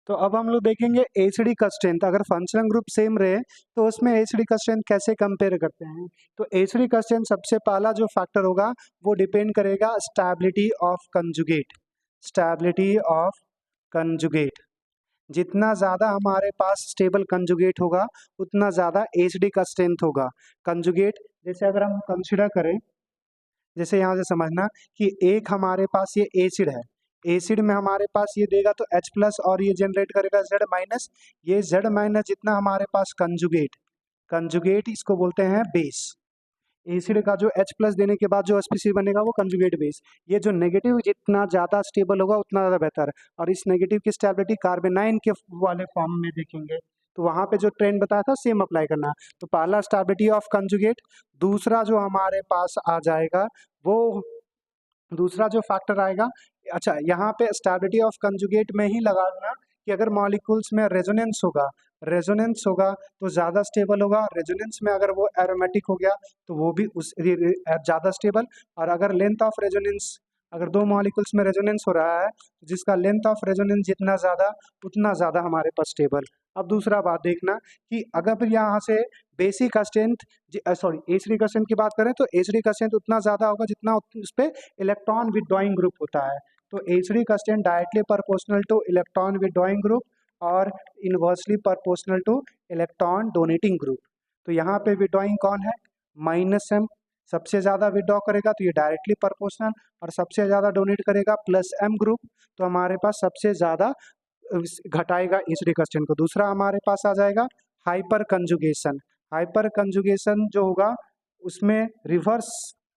तो अब हम लोग देखेंगे एचडी का स्ट्रेंथ। अगर फंक्शनल ग्रुप सेम रहे तो उसमें एचडी का स्ट्रेंथ कैसे कंपेयर करते हैं। तो एचडी का स्ट्रेंथ सबसे पहला जो फैक्टर होगा वो डिपेंड करेगा stability of conjugate. Stability of conjugate, जितना ज़्यादा हमारे पास स्टेबल कंजुगेट होगा उतना ज़्यादा एचडी का स्ट्रेंथ होगा। कंजुगेट जैसे अगर हम कंसिडर करें, जैसे यहाँ से समझना कि एक हमारे पास ये एसिड है, एसिड में हमारे पास ये देगा तो H प्लस और ये जनरेट करेगा Z माइनस। ये Z माइनस जितना हमारे पास कंजुगेट, कंजुगेट इसको बोलते हैं बेस। एसिड का जो H प्लस देने के बाद जो एसपीसी बनेगा वो कंजुगेट बेस। ये जो नेगेटिव जितना ज़्यादा स्टेबल होगा उतना ज़्यादा बेहतर। और इस नेगेटिव की स्टेबिलिटी कार्बोनाइन के वाले फॉर्म में देखेंगे तो वहाँ पे जो ट्रेंड बताया था सेम अप्लाई करना। तो पहला स्टेबिलिटी ऑफ कंजुगेट। दूसरा जो हमारे पास आ जाएगा वो दूसरा जो फैक्टर आएगा, अच्छा यहाँ पे स्टेबिलिटी ऑफ कंजुगेट में ही लगा देना कि अगर मॉलिक्यूल्स में रेजोनेंस होगा, रेजोनेंस होगा तो ज़्यादा स्टेबल होगा। रेजोनेंस में अगर वो एरोमेटिक हो गया तो वो भी उस ज़्यादा स्टेबल। और अगर लेंथ ऑफ रेजोनेंस, अगर दो मॉलिक्यूल्स में रेजोनेंस हो रहा है जिसका लेंथ ऑफ रेजोनेंस जितना ज़्यादा उतना ज़्यादा हमारे पास स्टेबल। अब दूसरा बात देखना कि अगर फिर यहाँ से बेसिक का स्ट्रेंथ, सॉरी एचडी का स्ट्रेंथ की बात करें तो एचडी का स्ट्रेंथ उतना ज़्यादा होगा जितना उस पर इलेक्ट्रॉन विथड्रॉइंग ग्रुप होता है। तो एचडी का strength directly proportional to electron withdrawing group और inversely proportional to electron donating group. तो यहाँ पे विथड्रॉइंग कौन है, माइनस एम। सबसे ज़्यादा विथड्रॉ करेगा तो ये डायरेक्टली प्रोपोर्शनल, और सबसे ज़्यादा डोनेट करेगा प्लस एम ग्रुप। तो हमारे पास सबसे ज़्यादा घटाएगा एचडी का स्ट्रेंथ को। दूसरा हमारे पास आ जाएगा हाइपर कंजुगेशन। हाइपर कंजुगेशन जो होगा उसमें reverse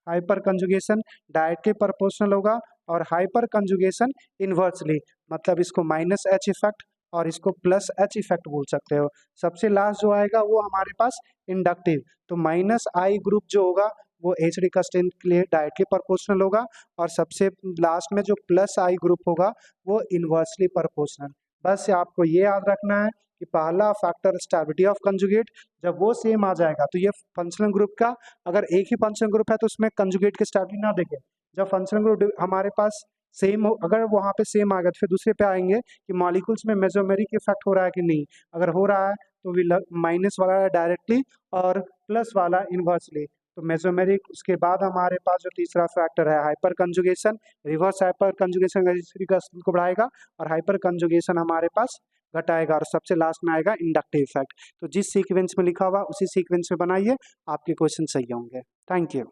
hyper conjugation directly proportional होगा और हाइपर कंजुगेशन इन्वर्सली, मतलब इसको माइनस एच इफेक्ट और इसको प्लस एच इफेक्ट बोल सकते हो। सबसे लास्ट जो आएगा वो हमारे पास इंडक्टिव। तो माइनस आई ग्रुप जो होगा वो एचडी का स्ट्रेंथ के लिए डायरेक्टली प्रोपोर्शनल होगा और सबसे लास्ट में जो प्लस आई ग्रुप होगा वो इन्वर्सली प्रोपोर्शनल। बस आपको ये याद रखना है कि पहला फैक्टर स्टेबिलिटी ऑफ कंजुगेट, जब वो सेम आ जाएगा तो ये फंक्शनल ग्रुप का, अगर एक ही फंक्शनल ग्रुप है तो उसमें कंजुगेट की स्टेबिलिटी ना देखें। जब फंक्शनल ग्रुप हमारे पास सेम हो, अगर वहाँ पे सेम आ गया तो फिर दूसरे पे आएंगे कि मॉलिक्यूल्स में मेसोमेरिक इफेक्ट हो रहा है कि नहीं। अगर हो रहा है तो भी माइनस वाला डायरेक्टली और प्लस वाला इन्वर्सली। तो मेसोमेरिक, उसके बाद हमारे पास जो तीसरा फैक्टर है hyper conjugation, reverse hyper conjugation को बढ़ाएगा और हाइपर कंजुगेशन हमारे पास घटाएगा और सबसे लास्ट में आएगा इंडक्टिव इफेक्ट। तो जिस सीक्वेंस में लिखा हुआ उसी सीक्वेंस में बनाइए, आपके क्वेश्चन सही होंगे। Thank you.